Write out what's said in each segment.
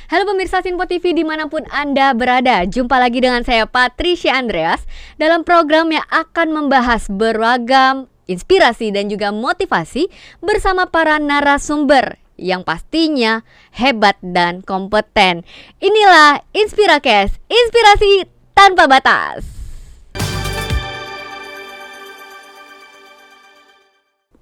Halo pemirsa Sinpo TV dimanapun Anda berada. Jumpa lagi dengan saya Patricia Andreas dalam program yang akan membahas beragam inspirasi dan juga motivasi bersama para narasumber yang pastinya hebat dan kompeten. Inilah Inspiracast, inspirasi tanpa batas.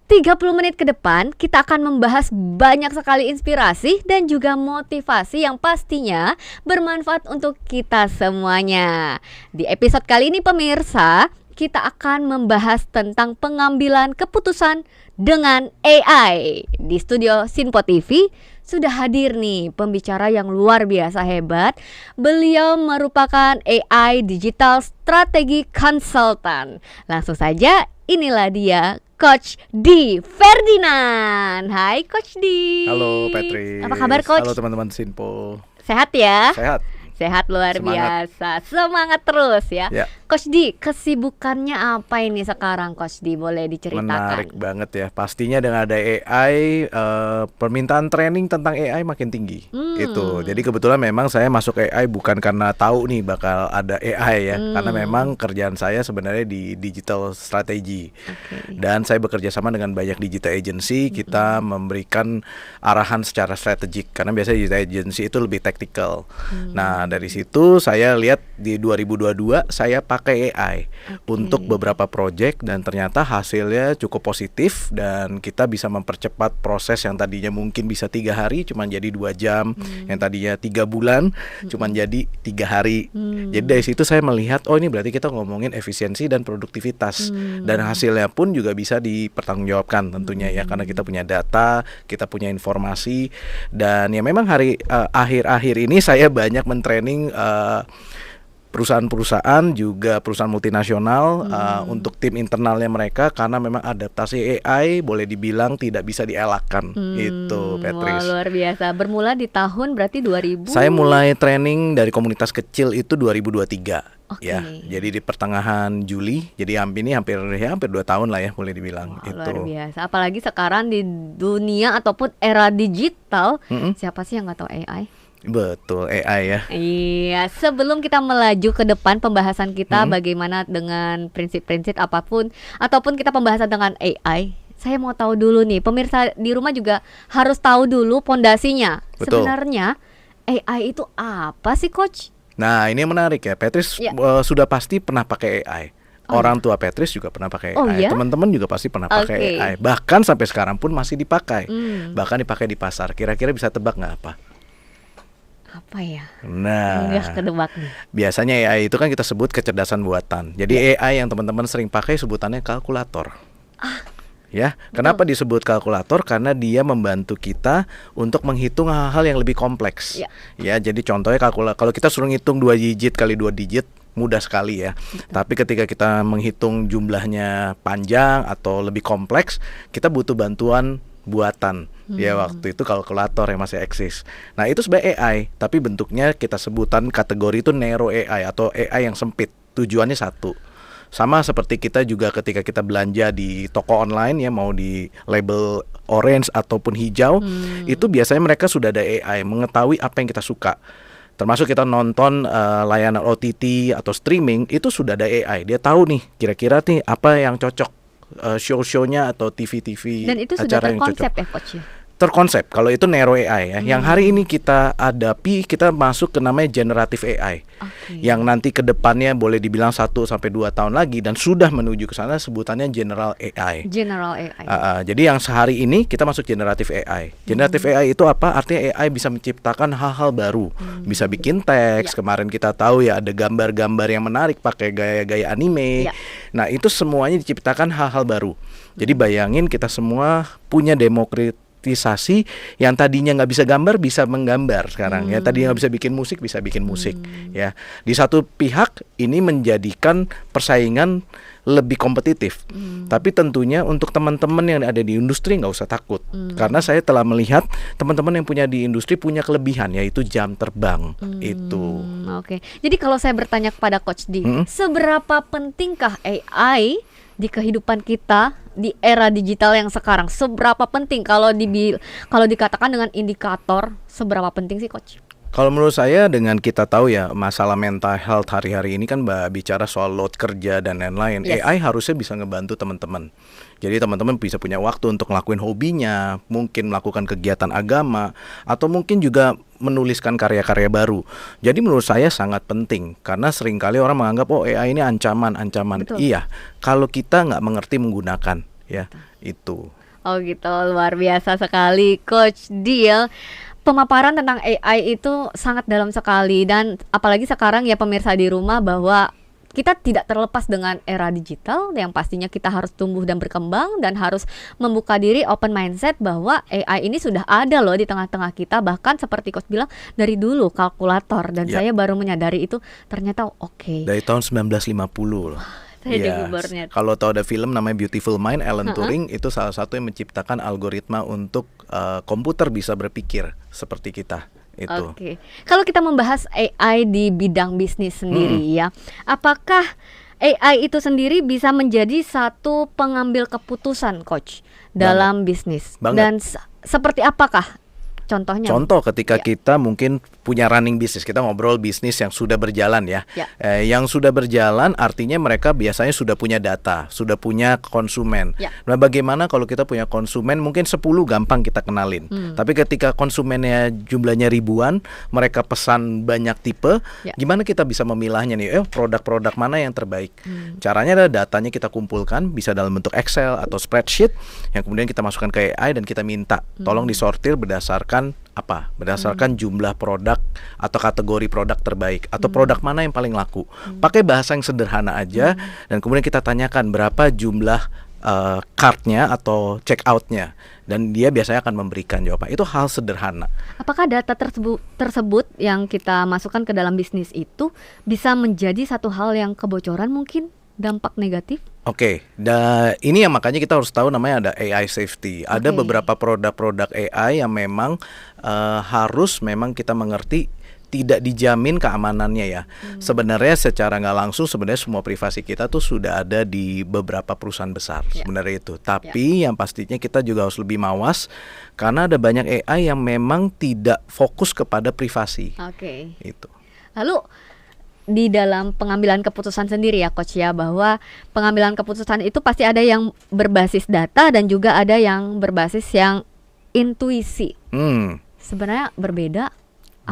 30 menit ke depan kita akan membahas banyak sekali inspirasi dan juga motivasi yang pastinya bermanfaat untuk kita semuanya. Di episode kali ini pemirsa, kita akan membahas tentang pengambilan keputusan dengan AI. Di studio Sinpo TV sudah hadir nih pembicara yang luar biasa hebat. Beliau merupakan AI Digital Strategy Consultant. Langsung saja, inilah dia Coach D Ferdinand. Hai Coach D. Halo Patrick. Apa kabar Coach? Halo teman-teman Sinpo. Sehat ya? Sehat. Sehat luar Semangat. biasa. Semangat terus ya. Ya. Coach D, kesibukannya apa ini sekarang Coach D? Boleh diceritakan? Menarik banget ya. Pastinya dengan ada AI, permintaan training tentang AI makin tinggi. Itu. Jadi kebetulan memang saya masuk AI bukan karena tahu nih bakal ada AI ya. Karena memang kerjaan saya sebenarnya di digital strategy. Dan saya bekerja sama dengan banyak digital agency. Kita memberikan arahan secara strategik. Karena biasanya digital agency itu lebih tactical. Nah, dari situ saya lihat di 2022 saya pakai AI untuk beberapa project dan ternyata hasilnya cukup positif dan kita bisa mempercepat proses yang tadinya mungkin bisa 3 hari cuma jadi 2 jam, yang tadinya 3 bulan cuma jadi 3 hari. Jadi dari situ saya melihat oh ini berarti kita ngomongin efisiensi dan produktivitas dan hasilnya pun juga bisa dipertanggungjawabkan tentunya ya karena kita punya data, kita punya informasi dan ya memang akhir-akhir ini saya banyak mentraining perusahaan-perusahaan juga perusahaan multinasional untuk tim internalnya mereka karena memang adaptasi AI boleh dibilang tidak bisa dielakkan itu Patrice. Luar biasa. Bermula di tahun berarti 2000. Saya mulai training dari komunitas kecil itu 2023 ya. Jadi di pertengahan Juli. Jadi hampir 2 tahun lah ya boleh dibilang itu. Luar biasa. Apalagi sekarang di dunia ataupun era digital, siapa sih yang nggak tahu AI? Betul, AI ya. Iya, sebelum kita melaju ke depan pembahasan kita bagaimana dengan prinsip-prinsip apapun ataupun kita pembahasan dengan AI, saya mau tahu dulu nih, pemirsa di rumah juga harus tahu dulu pondasinya. Betul. Sebenarnya AI itu apa sih Coach? Nah, ini menarik ya. Patrice sudah pasti pernah pakai AI. Orang tua Patrice juga pernah pakai AI. Teman-teman juga pasti pernah pakai AI. Bahkan sampai sekarang pun masih dipakai. Bahkan dipakai di pasar. Kira-kira bisa tebak nggak apa? Apa ya? Nah, nggak kedebak nih. Biasanya AI itu kan kita sebut kecerdasan buatan. Jadi AI yang teman-teman sering pakai sebutannya kalkulator. Ya, kenapa disebut kalkulator? Karena dia membantu kita untuk menghitung hal-hal yang lebih kompleks. Ya, jadi contohnya kalau kita suruh ngitung 2 digit kali 2 digit mudah sekali ya. Tapi ketika kita menghitung jumlahnya panjang atau lebih kompleks, kita butuh bantuan buatan. Ya waktu itu kalkulator yang masih eksis. Nah itu sebenarnya AI, tapi bentuknya kita sebutan kategori itu narrow AI atau AI yang sempit. Tujuannya satu. Sama seperti kita juga ketika kita belanja di toko online ya, mau di label orange ataupun hijau, itu biasanya mereka sudah ada AI mengetahui apa yang kita suka. Termasuk kita nonton layanan OTT atau streaming, itu sudah ada AI. Dia tahu nih kira-kira nih apa yang cocok, show-nya atau TV-TV dan itu sudah acara yang terkonsep cocok. ya Coach ya? Terkonsep, kalau itu narrow AI ya. Yang hari ini kita hadapi, kita masuk ke namanya generative AI. Yang nanti ke depannya boleh dibilang 1-2 tahun lagi dan sudah menuju ke sana sebutannya general AI. General AI. Jadi yang sehari ini kita masuk generative AI. Generative AI itu apa? Artinya AI bisa menciptakan hal-hal baru. Bisa bikin teks. Kemarin kita tahu ya ada gambar-gambar yang menarik pakai gaya-gaya anime. Nah, itu semuanya diciptakan hal-hal baru. Jadi bayangin kita semua punya demokratisasi yang tadinya nggak bisa gambar bisa menggambar sekarang ya, tadinya nggak bisa bikin musik ya. Di satu pihak ini menjadikan persaingan lebih kompetitif, tapi tentunya untuk teman-teman yang ada di industri nggak usah takut, karena saya telah melihat teman-teman yang punya di industri punya kelebihan yaitu jam terbang itu. Jadi kalau saya bertanya kepada Coach D, seberapa pentingkah AI di kehidupan kita di era digital yang sekarang? Seberapa penting kalau dikatakan dengan indikator, seberapa penting sih Coach? Kalau menurut saya dengan kita tahu ya masalah mental health hari-hari ini kan bicara soal load kerja dan lain-lain. Yes. AI harusnya bisa ngebantu teman-teman. Jadi teman-teman bisa punya waktu untuk ngelakuin hobinya, mungkin melakukan kegiatan agama, atau mungkin juga menuliskan karya-karya baru. Jadi menurut saya sangat penting karena seringkali orang menganggap AI ini ancaman. Betul. Iya, kalau kita nggak mengerti menggunakan, ya itu. Oh gitu, luar biasa sekali Coach Diel. Pemaparan tentang AI itu sangat dalam sekali, dan apalagi sekarang ya pemirsa di rumah, bahwa kita tidak terlepas dengan era digital yang pastinya kita harus tumbuh dan berkembang dan harus membuka diri, open mindset bahwa AI ini sudah ada loh di tengah-tengah kita. Bahkan seperti Coach bilang dari dulu kalkulator, dan saya baru menyadari itu ternyata oke. Dari tahun 1950 loh. Saya juga baru nyadar. Kalau tahu ada film namanya Beautiful Mind, Alan Turing itu salah satu yang menciptakan algoritma untuk komputer bisa berpikir seperti kita. Itu. Oke. Kalau kita membahas AI di bidang bisnis sendiri ya, apakah AI itu sendiri bisa menjadi satu pengambil keputusan Coach dalam bisnis? Dan seperti apakah contohnya? Contoh ketika kita mungkin punya running bisnis, kita ngobrol bisnis yang sudah berjalan ya. Yang sudah berjalan artinya mereka biasanya sudah punya data, sudah punya konsumen. Nah, bagaimana kalau kita punya konsumen mungkin 10 gampang kita kenalin. Tapi ketika konsumennya jumlahnya ribuan, mereka pesan banyak tipe, gimana kita bisa memilahnya nih? Produk-produk mana yang terbaik? Caranya adalah datanya kita kumpulkan, bisa dalam bentuk Excel atau spreadsheet, yang kemudian kita masukkan ke AI dan kita minta tolong disortir berdasarkan apa? Berdasarkan jumlah produk atau kategori produk terbaik atau produk mana yang paling laku. Pakai bahasa yang sederhana aja dan kemudian kita tanyakan berapa jumlah cart-nya atau check out-nya, dan dia biasanya akan memberikan jawaban. Itu hal sederhana. Apakah data tersebut yang kita masukkan ke dalam bisnis itu bisa menjadi satu hal yang kebocoran, mungkin dampak negatif? Oke, ini yang makanya kita harus tahu namanya ada AI safety. Ada beberapa produk-produk AI yang memang harus memang kita mengerti tidak dijamin keamanannya ya. Sebenarnya secara nggak langsung sebenarnya semua privasi kita tuh sudah ada di beberapa perusahaan besar sebenarnya itu. Tapi yang pastinya kita juga harus lebih mawas karena ada banyak AI yang memang tidak fokus kepada privasi. Itu. Lalu di dalam pengambilan keputusan sendiri ya Coach ya, bahwa pengambilan keputusan itu pasti ada yang berbasis data dan juga ada yang berbasis yang intuisi. Sebenarnya berbeda.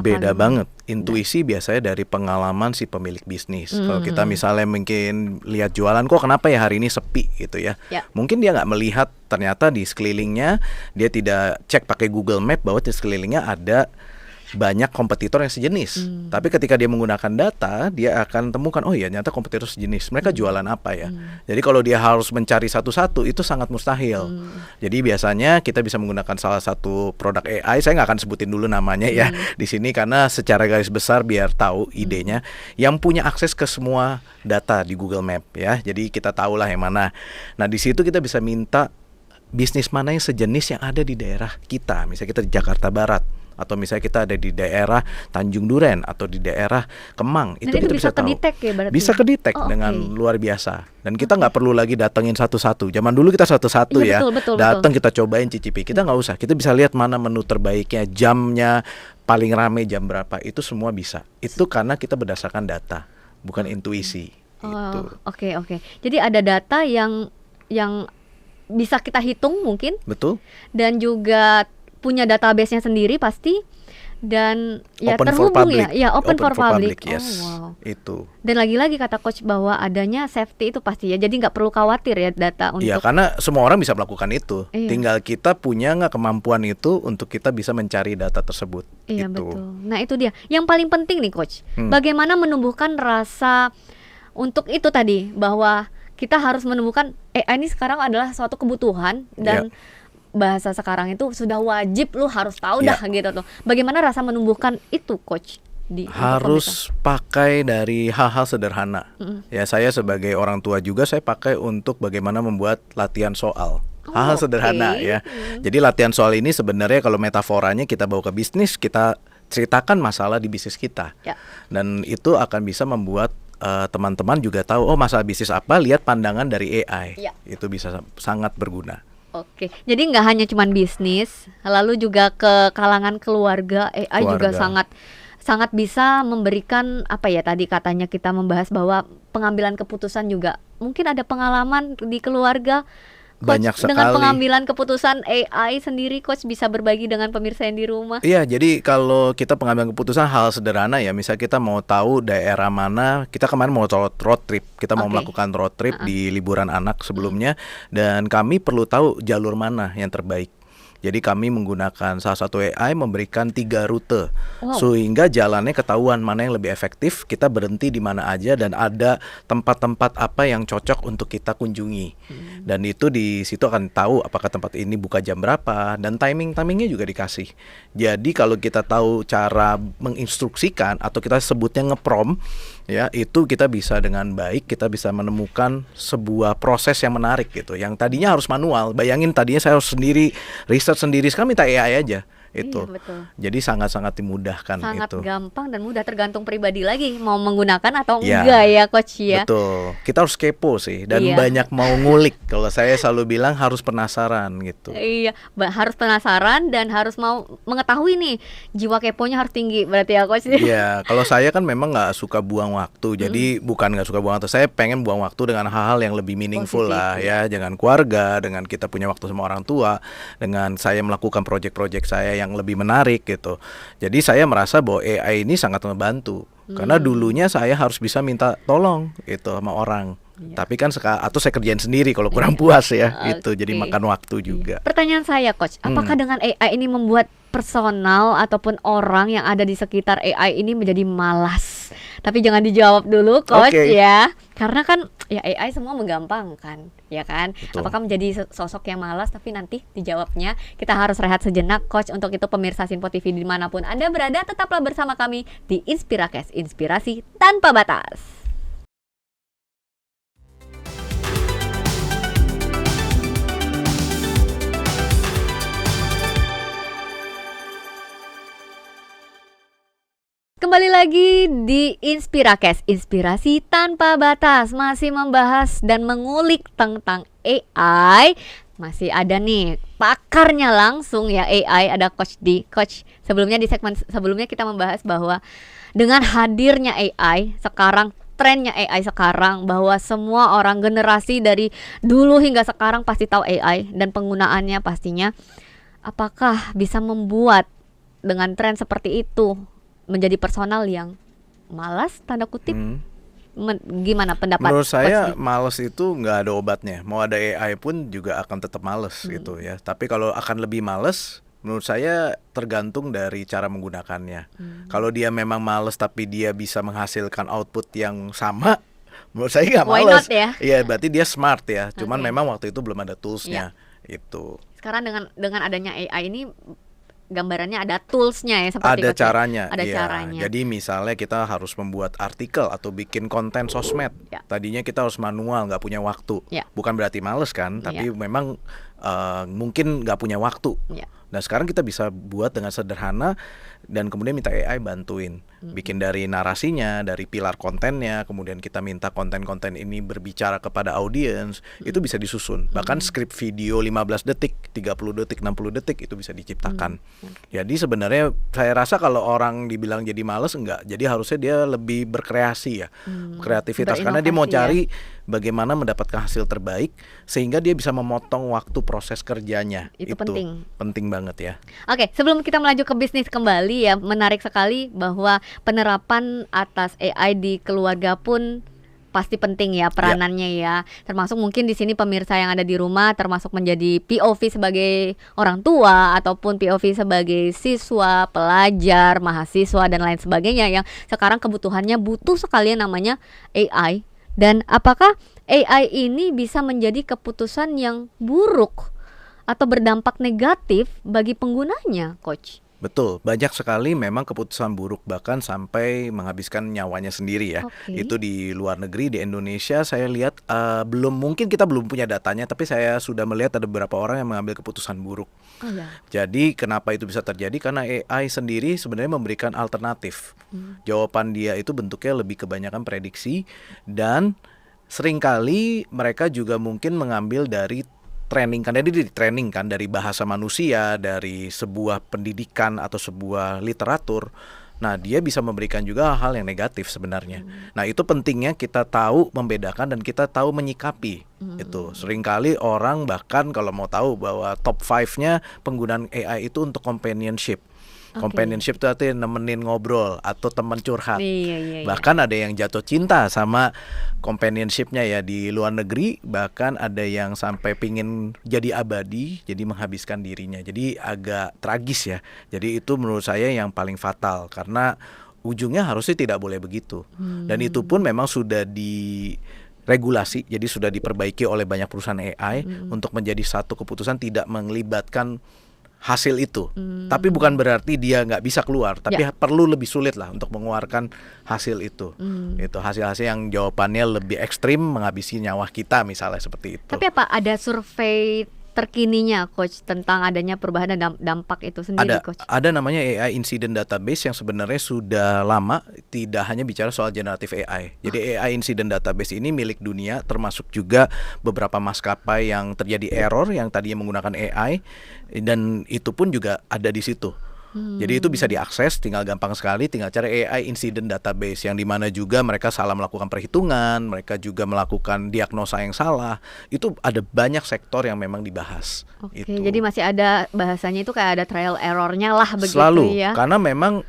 Beda banget. Intuisi biasanya dari pengalaman si pemilik bisnis. Kalau kita misalnya mungkin lihat jualan, kok kenapa ya hari ini sepi gitu ya. Mungkin dia nggak melihat ternyata di sekelilingnya, dia tidak cek pakai Google Map bahwa di sekelilingnya ada banyak kompetitor yang sejenis. Tapi ketika dia menggunakan data, dia akan temukan, oh iya ternyata kompetitor sejenis. Mereka jualan apa ya? Jadi kalau dia harus mencari satu-satu itu sangat mustahil. Jadi biasanya kita bisa menggunakan salah satu produk AI. Saya nggak akan sebutin dulu namanya ya di sini karena secara garis besar biar tahu idenya. Yang punya akses ke semua data di Google Map ya. Jadi kita tahulah yang mana. Nah di situ kita bisa minta bisnis mana yang sejenis yang ada di daerah kita. Misalnya kita di Jakarta Barat, atau misalnya kita ada di daerah Tanjung Duren atau di daerah Kemang, itu kita bisa tahu. Bisa kedetek dengan luar biasa. Dan kita nggak perlu lagi datengin satu-satu. Zaman dulu kita satu-satu ya, datang kita cobain, cicipi. Kita nggak usah. Kita bisa lihat mana menu terbaiknya, jamnya paling rame jam berapa. Itu semua bisa. Itu karena kita berdasarkan data, bukan intuisi. Oke. Jadi ada data yang bisa kita hitung mungkin. Betul. Dan juga punya database-nya sendiri pasti, dan ya open terhubung open for public. Yes. Itu. Dan lagi-lagi kata Coach bahwa adanya safety itu pasti ya, jadi nggak perlu khawatir ya data untuk. Iya, karena semua orang bisa melakukan itu. Tinggal kita punya nggak kemampuan itu untuk kita bisa mencari data tersebut. Iya betul. Nah itu dia. Yang paling penting nih Coach, bagaimana menumbuhkan rasa untuk itu tadi, bahwa kita harus menumbuhkan AI ini sekarang adalah suatu kebutuhan dan bahasa sekarang itu sudah wajib, lu harus tahu dah gitu tuh. Bagaimana rasa menumbuhkan itu Coach? Harus pakai dari hal-hal sederhana. Ya saya sebagai orang tua juga saya pakai untuk bagaimana membuat latihan soal. Hal-hal sederhana ya. Jadi latihan soal ini sebenarnya kalau metaforanya kita bawa ke bisnis, kita ceritakan masalah di bisnis kita. Dan itu akan bisa membuat teman-teman juga tahu, oh masalah bisnis apa, lihat pandangan dari AI. Itu bisa sangat berguna. Oke, jadi nggak hanya cuman bisnis, lalu juga ke kalangan keluarga, AI juga sangat bisa memberikan apa ya, tadi katanya kita membahas bahwa pengambilan keputusan juga mungkin ada pengalaman di keluarga. Coach, Banyak dengan sekali. pengambilan keputusan AI sendiri, Coach bisa berbagi dengan pemirsa yang di rumah. Iya, jadi kalau kita pengambilan keputusan hal sederhana ya, misal kita mau tahu daerah mana, kita kemarin mau road trip, kita mau Oke. melakukan road trip di liburan anak sebelumnya, dan kami perlu tahu jalur mana yang terbaik. Jadi kami menggunakan salah satu AI memberikan 3 rute, Wow. sehingga jalannya ketahuan mana yang lebih efektif, kita berhenti di mana aja, dan ada tempat-tempat apa yang cocok untuk kita kunjungi. Dan itu di situ akan tahu apakah tempat ini buka jam berapa, dan timingnya juga dikasih. Jadi kalau kita tahu cara menginstruksikan atau kita sebutnya ngeprom, ya itu kita bisa dengan baik, kita bisa menemukan sebuah proses yang menarik gitu. Yang tadinya harus manual, bayangin tadinya saya harus sendiri riset sendiri, sekarang minta AI aja itu. Iya, betul. Jadi sangat-sangat dimudahkan Sangat itu. gampang dan mudah, tergantung pribadi lagi mau menggunakan atau Ya, enggak ya, Coach ya. Betul. Kita harus kepo sih, dan Iya. banyak mau ngulik. Kalau saya selalu bilang harus penasaran gitu. Iya, harus penasaran dan harus mau mengetahui nih. Jiwa keponya harus tinggi berarti ya, Coach. Iya, kalau saya kan memang nggak suka buang waktu. Jadi bukan nggak suka buang waktu, saya pengen buang waktu dengan hal-hal yang lebih meaningful Positif, lah ya, dengan keluarga, dengan kita punya waktu sama orang tua, dengan saya melakukan proyek-proyek saya yang lebih menarik gitu. Jadi saya merasa bahwa AI ini sangat membantu. Karena dulunya saya harus bisa minta tolong gitu sama orang. Tapi kan atau saya kerjain sendiri kalau kurang puas ya gitu. Jadi Oke. makan waktu juga. Pertanyaan saya, Coach, apakah dengan AI ini membuat personal ataupun orang yang ada di sekitar AI ini menjadi malas? Tapi jangan dijawab dulu, Coach, Oke. ya. Karena kan ya AI semua menggampangkan, ya kan? Betul. Apakah menjadi sosok yang malas? Tapi nanti dijawabnya. Kita harus rehat sejenak, Coach. Untuk itu pemirsa Sinpo TV dimanapun Anda berada, tetaplah bersama kami di Inspirakes, inspirasi tanpa batas. Kembali lagi di Inspirakes, inspirasi tanpa batas. Masih membahas dan mengulik tentang AI. Masih ada nih pakarnya langsung ya AI, ada Coach D. Coach, sebelumnya di segmen sebelumnya kita membahas bahwa dengan hadirnya AI sekarang, trennya AI sekarang, bahwa semua orang generasi dari dulu hingga sekarang pasti tahu AI dan penggunaannya pastinya. Apakah bisa membuat dengan tren seperti itu menjadi personal yang malas, tanda kutip? Gimana pendapat Menurut saya Coach D? males itu nggak ada obatnya. Mau ada AI pun juga akan tetap males gitu ya. Tapi kalau akan lebih males, menurut saya tergantung dari cara menggunakannya. Kalau dia memang males tapi dia bisa menghasilkan output yang sama, menurut saya nggak Why males. not ya? Iya, berarti dia smart ya. Cuman Oke. memang waktu itu belum ada toolsnya itu. Sekarang dengan adanya AI ini, gambarannya ada toolsnya ya, seperti Ada Coach ya? caranya, Ada iya. caranya. Jadi misalnya kita harus membuat artikel atau bikin konten sosmed. Ya. Tadinya kita harus manual, nggak punya waktu. Ya. Bukan berarti males kan, tapi memang mungkin nggak punya waktu. Ya. Nah sekarang kita bisa buat dengan sederhana dan kemudian minta AI bantuin. Bikin dari narasinya, dari pilar kontennya, kemudian kita minta konten-konten ini berbicara kepada audiens, itu bisa disusun. Bahkan skrip video 15 detik, 30 detik, 60 detik itu bisa diciptakan. Jadi sebenarnya saya rasa kalau orang dibilang jadi males, enggak. Jadi harusnya dia lebih berkreasi ya, kreativitas. Karena dia mau Berinovasi ya. cari bagaimana mendapatkan hasil terbaik sehingga dia bisa memotong waktu proses kerjanya. Itu penting. Penting banget ya. Oke, sebelum kita melaju ke bisnis kembali ya, menarik sekali bahwa penerapan atas AI di keluarga pun pasti penting ya peranannya ya. Termasuk mungkin di sini pemirsa yang ada di rumah, termasuk menjadi POV sebagai orang tua ataupun POV sebagai siswa, pelajar, mahasiswa dan lain sebagainya yang sekarang kebutuhannya butuh sekali yang namanya AI. Dan apakah AI ini bisa menjadi keputusan yang buruk atau berdampak negatif bagi penggunanya, Coach? Betul, banyak sekali memang keputusan buruk, bahkan sampai menghabiskan nyawanya sendiri ya. Oke. Itu di luar negeri. Di Indonesia saya lihat mungkin kita belum punya datanya, tapi saya sudah melihat ada beberapa orang yang mengambil keputusan buruk. Oh ya. Jadi kenapa itu bisa terjadi? Karena AI sendiri sebenarnya memberikan alternatif. Jawaban dia itu bentuknya lebih kebanyakan prediksi, dan seringkali mereka juga mungkin mengambil dari training kan, jadi training kan dari bahasa manusia, dari sebuah pendidikan atau sebuah literatur. Nah, dia bisa memberikan juga hal yang negatif sebenarnya. Nah, itu pentingnya kita tahu membedakan dan kita tahu menyikapi. Itu seringkali orang bahkan kalau mau tahu bahwa top 5-nya penggunaan AI itu untuk companionship. Companionship itu artinya nemenin ngobrol atau teman curhat. Iya. Bahkan ada yang jatuh cinta sama companionship-nya ya di luar negeri. Bahkan ada yang sampai pingin jadi abadi, jadi menghabiskan dirinya. Jadi agak tragis ya. Jadi itu menurut saya yang paling fatal karena ujungnya harusnya tidak boleh begitu. Dan itu pun memang sudah regulasi, jadi sudah diperbaiki oleh banyak perusahaan AI untuk menjadi satu keputusan tidak melibatkan hasil itu. Tapi bukan berarti dia nggak bisa keluar, tapi perlu lebih sulit lah untuk mengeluarkan hasil itu. Itu hasil-hasil yang jawabannya lebih ekstrim, menghabisi nyawa kita misalnya seperti itu. Tapi apa ada survei terkininya Coach tentang adanya perubahan dan dampak itu sendiri Coach? Ada namanya AI Incident Database yang sebenarnya sudah lama tidak hanya bicara soal generatif AI. Jadi AI Incident Database ini milik dunia, termasuk juga beberapa maskapai yang terjadi error yang tadinya menggunakan AI, dan itu pun juga ada di situ. Jadi itu bisa diakses, tinggal gampang sekali, tinggal cari AI Incident Database yang dimana juga mereka salah melakukan perhitungan, mereka juga melakukan diagnosa yang salah. Itu ada banyak sektor yang memang dibahas. Jadi masih ada bahasanya itu kayak ada trial errornya lah begitu. Selalu, ya. karena memang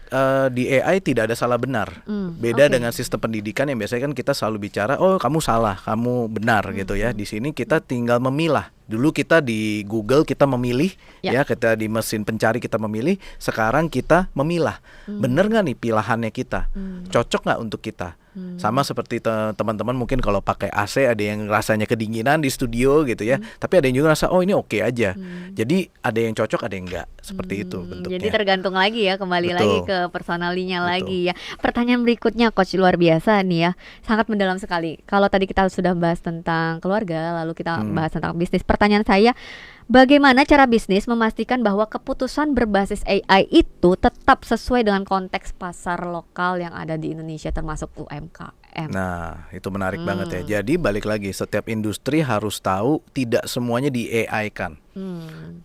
di AI tidak ada salah benar. Beda dengan sistem pendidikan yang biasanya kan kita selalu bicara, oh kamu salah, kamu benar gitu ya. Di sini kita tinggal memilah. Dulu kita di Google kita memilih, ya kita di mesin pencari kita memilih. Sekarang kita memilah, bener nggak nih pilihannya kita, cocok nggak untuk kita. Sama seperti teman-teman mungkin kalau pakai AC ada yang rasanya kedinginan di studio gitu ya, tapi ada yang juga rasa oh ini oke aja. Jadi ada yang cocok, ada yang enggak, seperti itu bentuknya. Jadi tergantung lagi ya, kembali lagi ke personalinya lagi ya. Pertanyaan berikutnya Coach, luar biasa nih ya, sangat mendalam sekali. Kalau tadi kita sudah bahas tentang keluarga, lalu kita bahas tentang bisnis. Pertanyaan saya, bagaimana cara bisnis memastikan bahwa keputusan berbasis AI itu tetap sesuai dengan konteks pasar lokal yang ada di Indonesia termasuk UMKM? Nah, itu menarik banget ya. Jadi balik lagi, setiap industri harus tahu tidak semuanya di AI kan.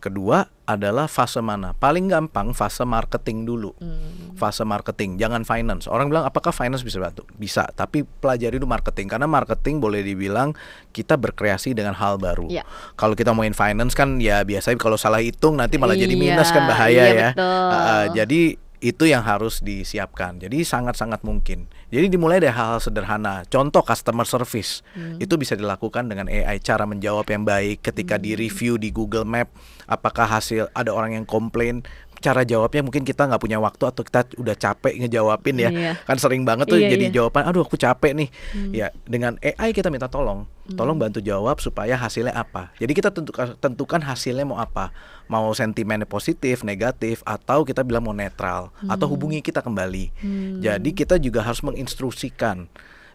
Kedua adalah fase mana? Paling gampang fase marketing dulu. Fase marketing, jangan finance. Orang bilang apakah finance bisa bantu? Bisa, tapi pelajari dulu marketing. Karena marketing boleh dibilang kita berkreasi dengan hal baru. Kalau kita main finance kan ya biasanya kalau salah hitung nanti malah jadi minus kan, bahaya ya. Jadi itu yang harus disiapkan. Jadi sangat-sangat mungkin. Jadi dimulai dari hal-hal sederhana. Contoh customer service itu bisa dilakukan dengan AI. Cara menjawab yang baik ketika di review di Google Map, apakah hasil ada orang yang komplain, cara jawabnya mungkin kita nggak punya waktu atau kita udah capek ngejawabin ya. Kan sering banget tuh jadi jawaban, aduh aku capek nih. Ya dengan AI kita minta tolong bantu jawab supaya hasilnya apa. Jadi kita tentukan hasilnya mau apa. Mau sentimennya positif, negatif, atau kita bilang mau netral, atau hubungi kita kembali. Jadi kita juga harus menginstruksikan.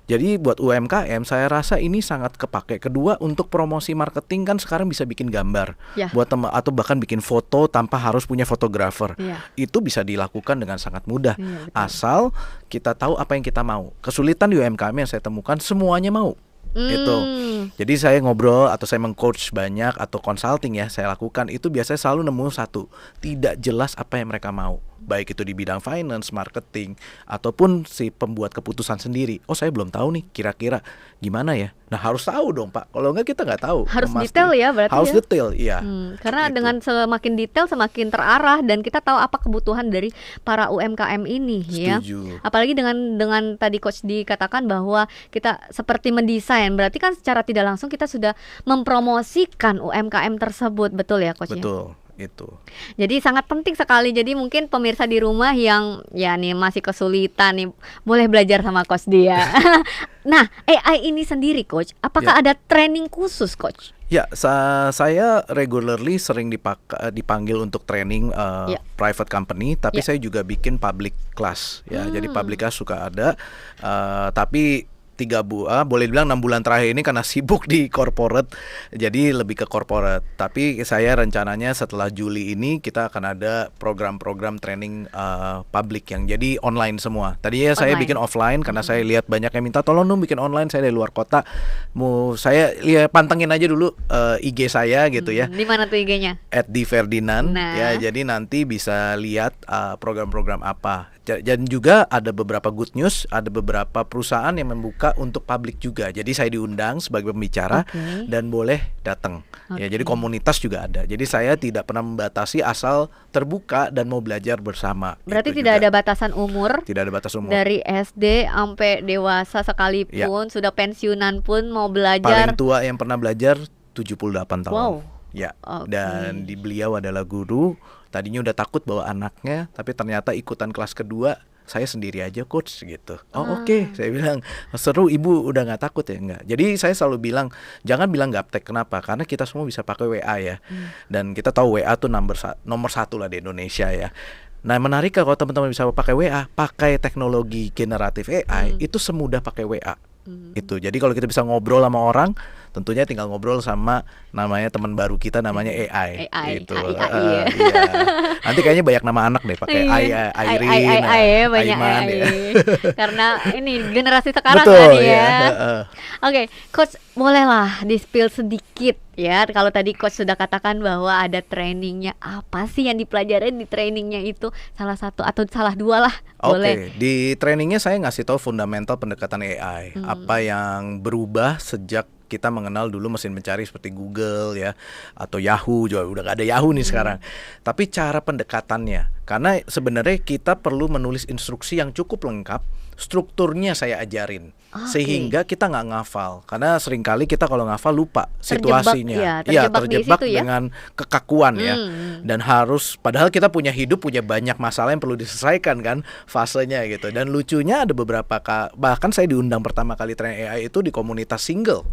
Jadi buat UMKM saya rasa ini sangat kepake. Kedua, untuk promosi marketing kan sekarang bisa bikin gambar buat atau bahkan bikin foto tanpa harus punya fotografer. Itu bisa dilakukan dengan sangat mudah. Asal kita tahu apa yang kita mau. Kesulitan di UMKM yang saya temukan semuanya mau. Itu. Jadi saya ngobrol atau saya meng-coach banyak atau consulting ya saya lakukan, itu biasanya selalu nemu satu, tidak jelas apa yang mereka mau. Baik itu di bidang finance, marketing, ataupun si pembuat keputusan sendiri. Oh saya belum tahu nih kira-kira gimana ya. Nah harus tahu dong Pak, kalau enggak kita nggak tahu. Harus detail ya berarti. Harus detail, iya. Karena gitu. Dengan semakin detail semakin terarah dan kita tahu apa kebutuhan dari para UMKM ini. Setuju. Ya. Apalagi dengan tadi Coach dikatakan bahwa kita seperti mendesain, berarti kan secara tidak langsung kita sudah mempromosikan UMKM tersebut, betul ya Coach? Betul. Itu. Jadi sangat penting sekali. Jadi mungkin pemirsa di rumah yang ya nih masih kesulitan nih, boleh belajar sama Coach dia. Nah, AI ini sendiri Coach, apakah ada training khusus Coach? Ya, saya regularly sering dipanggil untuk training private company, tapi saya juga bikin public class ya. Jadi public class suka ada, tapi 3 bulan, boleh bilang 6 bulan terakhir ini karena sibuk di corporate, jadi lebih ke corporate. Tapi saya rencananya setelah Juli ini kita akan ada program-program training public yang jadi online semua. Tadinya saya bikin offline karena saya lihat banyak yang minta tolong dong bikin online, saya dari luar kota. Saya pantengin aja dulu IG saya gitu ya. Di mana tuh IG-nya? @dferdinand. Ya, jadi nanti bisa lihat program-program apa. Dan juga ada beberapa good news, ada beberapa perusahaan yang membuka untuk publik juga. Jadi saya diundang sebagai pembicara dan boleh datang. Ya, jadi komunitas juga ada. Jadi saya tidak pernah membatasi, asal terbuka dan mau belajar bersama. Berarti tidak ada batasan umur. Tidak ada batas umur. Dari SD sampai dewasa sekalipun, sudah pensiunan pun mau belajar. Paling tua yang pernah belajar 78 tahun. Wow. Ya. Dan beliau adalah guru. Tadinya udah takut bawa anaknya, tapi ternyata ikutan kelas kedua, saya sendiri aja coach gitu. Oke. Saya bilang, seru, ibu udah nggak takut ya? Enggak. Jadi saya selalu bilang, jangan bilang gaptek. Kenapa? Karena kita semua bisa pakai WA ya. Dan kita tahu WA tuh nomor satu lah di Indonesia ya. Nah, menarik kalau teman-teman bisa pakai WA, pakai teknologi generatif AI, itu semudah pakai WA. Itu. Jadi kalau kita bisa ngobrol sama orang, tentunya tinggal ngobrol sama namanya teman baru kita, namanya AI. Gitu. AI. Iya. Nanti kayaknya banyak nama anak deh pakai Irene, banyak Aiman, AI. ya. Karena ini generasi sekarang Betul, kan ya. ya. Oke, coach, bolehlah di-spill sedikit ya. Kalau tadi coach sudah katakan bahwa ada trainingnya, apa sih yang dipelajarin di trainingnya itu? Salah satu atau salah dua lah. Boleh. Oke, di trainingnya saya ngasih tahu fundamental pendekatan AI. Apa yang berubah sejak kita mengenal dulu mesin pencari seperti Google ya, atau Yahoo, juga udah gak ada Yahoo nih sekarang. Tapi cara pendekatannya, karena sebenarnya kita perlu menulis instruksi yang cukup lengkap, strukturnya saya ajarin. Sehingga kita nggak ngafal, karena seringkali kita kalau ngafal lupa situasinya, terjebak dengan kekakuan ya, dan harus, padahal kita punya hidup, punya banyak masalah yang perlu diselesaikan kan fasenya gitu. Dan lucunya ada beberapa bahkan saya diundang pertama kali training AI itu di komunitas single.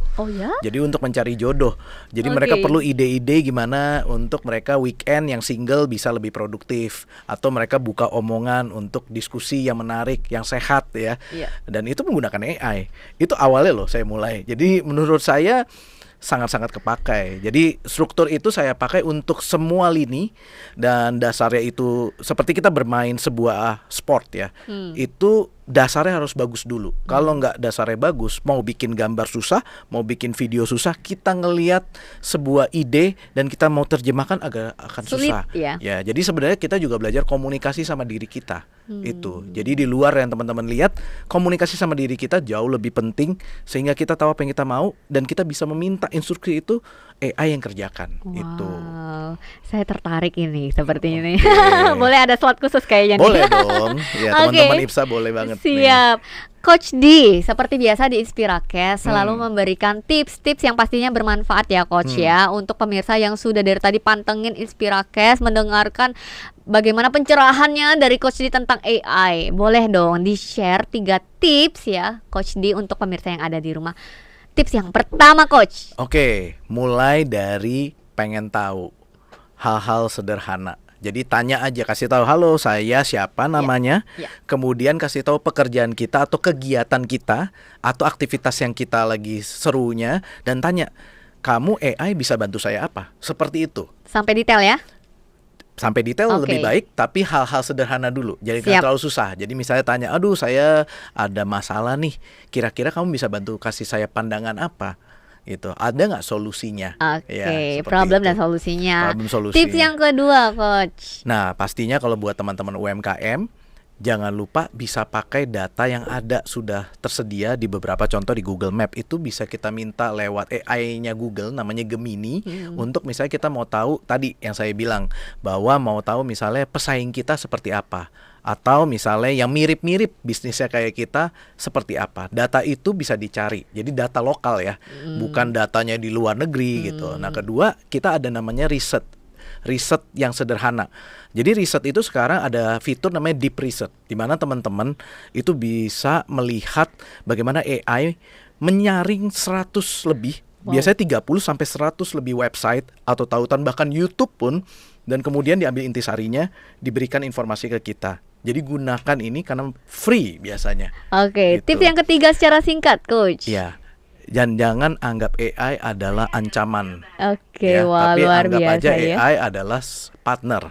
Jadi untuk mencari jodoh, jadi mereka perlu ide-ide gimana untuk mereka weekend yang single bisa lebih produktif, atau mereka buka omongan untuk diskusi yang menarik, yang sehat ya. Dan itu menggunakan AI. Itu awalnya loh saya mulai. Jadi menurut saya sangat-sangat kepakai. Jadi struktur itu saya pakai untuk semua lini, dan dasarnya itu seperti kita bermain sebuah sport ya. Itu dasarnya harus bagus dulu. Kalau nggak dasarnya bagus, mau bikin gambar susah, mau bikin video susah, kita ngelihat sebuah ide dan kita mau terjemahkan akan sulit, susah. ya. Jadi sebenarnya kita juga belajar komunikasi sama diri kita. Itu. Jadi di luar yang teman-teman lihat, komunikasi sama diri kita jauh lebih penting, sehingga kita tahu apa yang kita mau dan kita bisa meminta instruksi itu AI yang kerjakan. Itu. Saya tertarik ini seperti ini. Boleh ada slot khusus kayaknya nih. Boleh dong. Ya, teman-teman IPSA boleh banget. Siap. Coach D, seperti biasa di Inspirakes selalu memberikan tips-tips yang pastinya bermanfaat ya Coach ya, untuk pemirsa yang sudah dari tadi pantengin Inspirakes, mendengarkan bagaimana pencerahannya dari Coach D tentang AI. Boleh dong di-share 3 tips ya Coach D untuk pemirsa yang ada di rumah. Tips yang pertama Coach. Oke, mulai dari pengen tahu hal-hal sederhana. Jadi tanya aja, kasih tahu, halo saya siapa namanya, kemudian kasih tahu pekerjaan kita atau kegiatan kita atau aktivitas yang kita lagi serunya, dan tanya, kamu AI bisa bantu saya apa? Seperti itu. Sampai detail ya? Sampai detail lebih baik, tapi hal-hal sederhana dulu. Jadi nggak terlalu susah. Jadi misalnya tanya, aduh saya ada masalah nih, kira-kira kamu bisa bantu kasih saya pandangan apa? Gitu. Ada nggak solusinya? Problem dan solusinya. Tips yang kedua, Coach. Nah, pastinya kalau buat teman-teman UMKM, jangan lupa bisa pakai data yang ada sudah tersedia di beberapa contoh di Google Map. Itu bisa kita minta lewat AI-nya Google, namanya Gemini, untuk misalnya kita mau tahu tadi yang saya bilang, bahwa mau tahu misalnya pesaing kita seperti apa, atau misalnya yang mirip-mirip bisnisnya kayak kita seperti apa. Data itu bisa dicari. Jadi data lokal ya, bukan datanya di luar negeri gitu. Nah, kedua, kita ada namanya riset yang sederhana. Jadi riset itu sekarang ada fitur namanya deep research, di mana teman-teman itu bisa melihat bagaimana AI menyaring 100 lebih, biasanya 30 sampai 100 lebih website atau tautan, bahkan YouTube pun, dan kemudian diambil intisarinya, diberikan informasi ke kita. Jadi gunakan ini karena free biasanya. Gitu. Tips yang ketiga secara singkat, Coach. Ya, Dan jangan anggap AI adalah ancaman. Oke, Ya, wah tapi luar anggap biasa aja ya. AI adalah partner.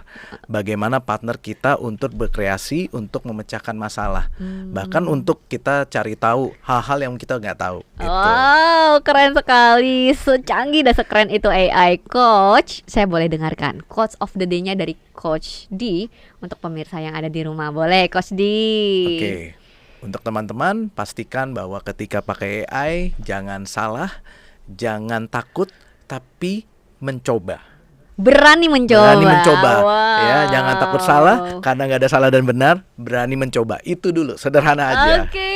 Bagaimana partner kita untuk berkreasi, untuk memecahkan masalah. Bahkan untuk kita cari tahu hal-hal yang kita nggak tahu. Gitu. Wow, keren sekali. Secanggih dan sekeren itu AI. Coach, saya boleh dengarkan quotes of the day-nya dari Coach D untuk pemirsa yang ada di rumah. Boleh, Coach D. Oke. Untuk teman-teman, pastikan bahwa ketika pakai AI, jangan salah, jangan takut, tapi mencoba. Berani mencoba. Berani mencoba. Wow. Ya, jangan takut salah, karena nggak ada salah dan benar. Berani mencoba. Itu dulu, sederhana aja. Oke,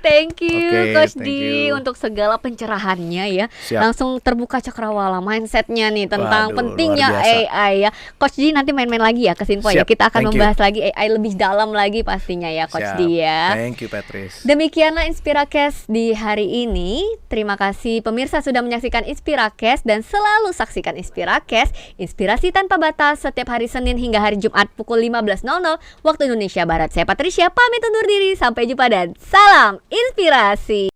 thank you Coach thank D you. untuk segala pencerahannya ya. Siap. Langsung terbuka cakrawala mindsetnya nih tentang Waduh, pentingnya luar biasa. AI ya. Coach D nanti main-main lagi ya ke Sinpo ya. Siap, Kita akan thank you. membahas lagi AI lebih dalam lagi pastinya ya Coach Siap. D ya. Thank you, Patrice. Demikianlah Inspirakes di hari ini. Terima kasih pemirsa sudah menyaksikan Inspirakes dan selalu saksikan Inspirakes, inspirasi tanpa batas setiap hari Senin hingga hari Jumat pukul 15.00 waktu Indonesia Barat. Saya Patricia pamit undur diri. Sampai jumpa dan salam inspirasi.